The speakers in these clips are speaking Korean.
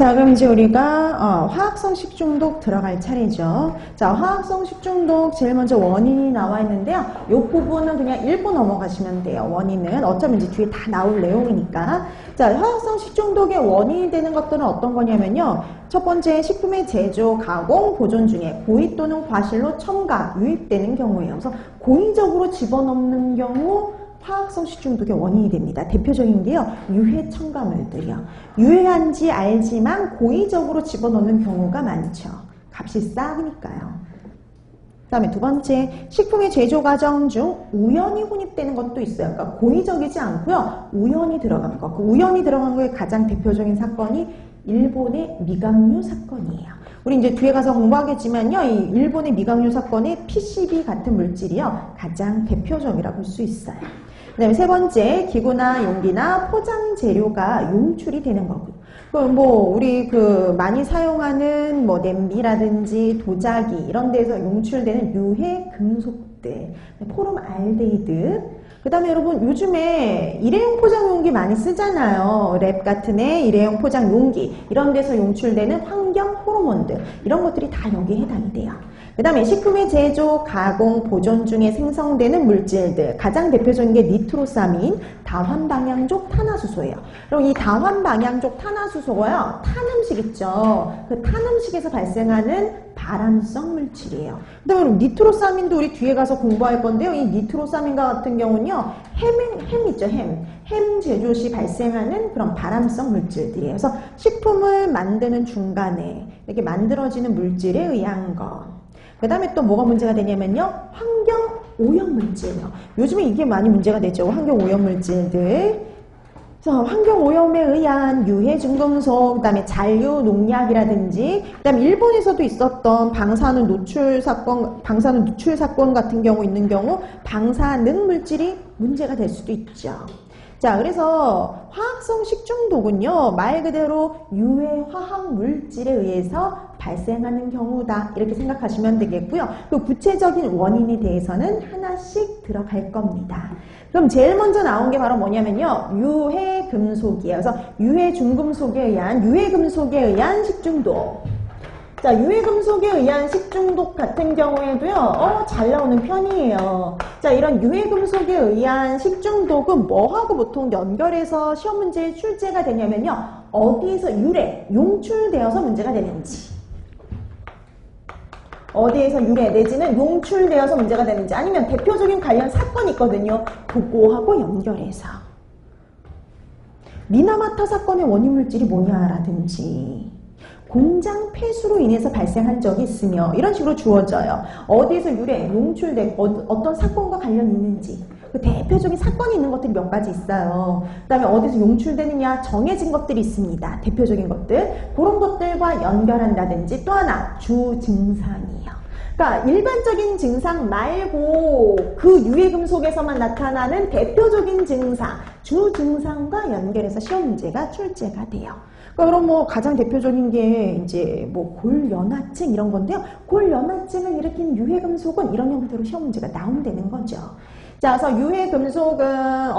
자, 그럼 이제 우리가 화학성 식중독 들어갈 차례죠. 자, 화학성 식중독 제일 먼저 원인이 나와 있는데요. 이 부분은 그냥 읽고 넘어가시면 돼요. 원인은 어차피 이제 뒤에 다 나올 내용이니까. 자, 화학성 식중독의 원인이 되는 것들은 어떤 거냐면요. 첫 번째, 식품의 제조, 가공, 보존 중에 고의 또는 과실로 첨가, 유입되는 경우예요. 그래서 고의적으로 집어넣는 경우 화학성 식중독의 원인이 됩니다. 대표적인 게요, 유해 첨가물들이요. 유해한지 알지만 고의적으로 집어넣는 경우가 많죠. 값이 싸니까요. 그 다음에 두 번째, 식품의 제조 과정 중 우연히 혼입되는 것도 있어요. 그러니까 고의적이지 않고요, 우연히 들어간 거. 그 우연히 들어간 거의 가장 대표적인 사건이 일본의 미강류 사건이에요. 우리 이제 뒤에 가서 공부하겠지만요, 이 일본의 미강류 사건의 PCB 같은 물질이요, 가장 대표적이라고 볼 수 있어요. 그 다음에 세 번째, 기구나 용기나 포장 재료가 용출이 되는 거고요. 우리 많이 사용하는 냄비라든지 도자기 이런 데서 용출되는 유해 금속들, 포름알데히드. 그 다음에 여러분, 요즘에 일회용 포장 용기 많이 쓰잖아요. 랩 같은 애, 일회용 포장 용기 이런 데서 용출되는 환경 호르몬들, 이런 것들이 다 여기에 해당이 돼요. 그 다음에 식품의 제조, 가공, 보존 중에 생성되는 물질들, 가장 대표적인 게 니트로사민, 다환방향족 탄화수소예요. 그럼 이 다환방향족 탄화수소가요, 탄음식 있죠. 그 탄음식에서 발생하는 발암성 물질이에요. 그다음에 니트로사민도 우리 뒤에 가서 공부할 건데요. 이 니트로사민과 같은 경우는요, 햄 있죠, 햄 제조 시 발생하는 그런 발암성 물질들이에요. 그래서 식품을 만드는 중간에 이렇게 만들어지는 물질에 의한 거. 그 다음에 또 뭐가 문제가 되냐면요, 환경 오염 물질이요. 요즘에 이게 많이 문제가 되죠. 환경 오염 물질들. 그래서 환경 오염에 의한 유해 중금속, 그 다음에 잔류 농약이라든지, 그 다음에 일본에서도 있었던 방사능 누출 사건 같은 경우 있는 경우 방사능 물질이 문제가 될 수도 있죠. 자, 그래서 화학성 식중독은요, 말 그대로 유해 화학 물질에 의해서 발생하는 경우다, 이렇게 생각하시면 되겠고요. 그 구체적인 원인에 대해서는 하나씩 들어갈 겁니다. 그럼 제일 먼저 나온 게 바로 뭐냐면요, 유해 금속이에요. 그래서 유해 중금속에 의한 식중독. 자, 유해금속에 의한 식중독 같은 경우에도요, 잘 나오는 편이에요. 자, 이런 유해금속에 의한 식중독은 뭐하고 보통 연결해서 시험 문제에 출제가 되냐면요, 어디에서 용출되어서 문제가 되는지. 어디에서 유래 내지는 용출되어서 문제가 되는지, 아니면 대표적인 관련 사건이 있거든요. 그거하고 연결해서. 미나마타 사건의 원인 물질이 뭐냐라든지, 공장 폐수로 인해서 발생한 적이 있으며, 이런 식으로 주어져요. 어디에서 용출된 어떤 사건과 관련이 있는지, 그 대표적인 사건이 있는 것들이 몇 가지 있어요. 그 다음에 어디서 용출되느냐 정해진 것들이 있습니다. 대표적인 것들, 그런 것들과 연결한다든지. 또 하나, 주증상이에요. 그러니까 일반적인 증상 말고 그 유해금속에서만 나타나는 대표적인 증상, 주증상과 연결해서 시험 문제가 출제가 돼요. 그럼 가장 대표적인 게 이제 골연화증 이런 건데요. 골연화증을 일으킨 유해금속은 이런 형태로 시험 문제가 나온다는 거죠. 자, 그래서 유해금속은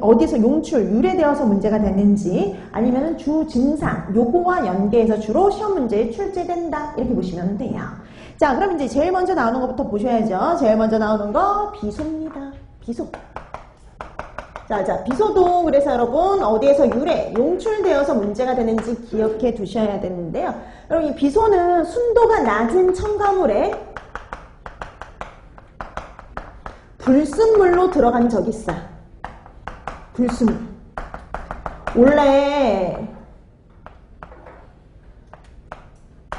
어디서 유래되어서 문제가 되는지, 아니면 주증상, 요거와 연계해서 주로 시험 문제에 출제된다, 이렇게 보시면 돼요. 자, 그럼 이제 제일 먼저 나오는 것부터 보셔야죠. 제일 먼저 나오는 거 비소입니다. 비소. 자, 비소도 그래서 여러분 어디에서 용출되어서 문제가 되는지 기억해 두셔야 되는데요. 여러분, 이 비소는 순도가 낮은 첨가물에 불순물로 들어간 적이 있어요. 불순물. 원래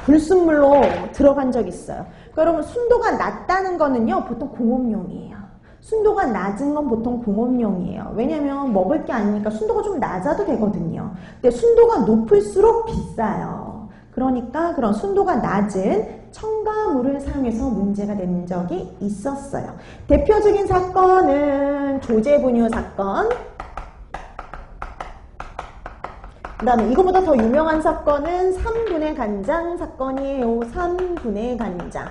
불순물로 들어간 적이 있어요. 그러니까 여러분, 순도가 낮다는 거는요, 보통 공업용이에요. 순도가 낮은 건 보통 공업용이에요. 왜냐면 먹을 게 아니니까 순도가 좀 낮아도 되거든요. 근데 순도가 높을수록 비싸요. 그러니까 그런 순도가 낮은 첨가물을 사용해서 문제가 된 적이 있었어요. 대표적인 사건은 조제분유 사건. 그 다음에 이거보다 더 유명한 사건은 3분의 간장 사건이에요. 3분의 간장.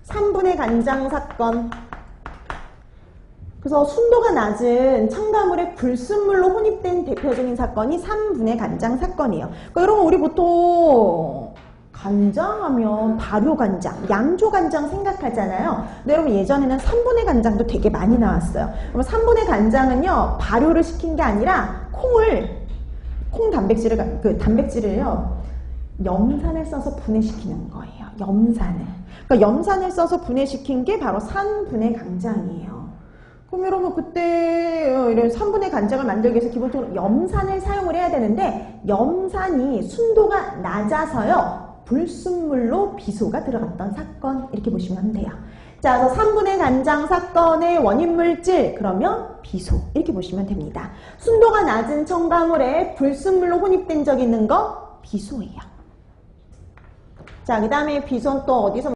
3분의 간장 사건. 그래서 순도가 낮은 첨가물에 불순물로 혼입된 대표적인 사건이 3분해 간장 사건이에요. 그러니까 여러분 우리 보통 간장하면 발효간장, 양조간장 생각하잖아요. 근데 여러분 예전에는 3분해 간장도 되게 많이 나왔어요. 그럼 3분해 간장은요 발효를 시킨 게 아니라 콩 단백질을요 염산을 써서 분해시키는 거예요. 그러니까 염산을 써서 분해시킨 게 바로 3분해 간장이에요. 그럼 여러분 그때 이런 3분해 간장을 만들기 위해서 기본적으로 염산을 사용을 해야 되는데 염산이 순도가 낮아서요 불순물로 비소가 들어갔던 사건 이렇게 보시면 돼요. 자, 그래서 3분해 간장 사건의 원인 물질 그러면 비소 이렇게 보시면 됩니다. 순도가 낮은 첨가물에 불순물로 혼입된 적이 있는 거 비소예요. 자, 그 다음에 비소는 또 어디서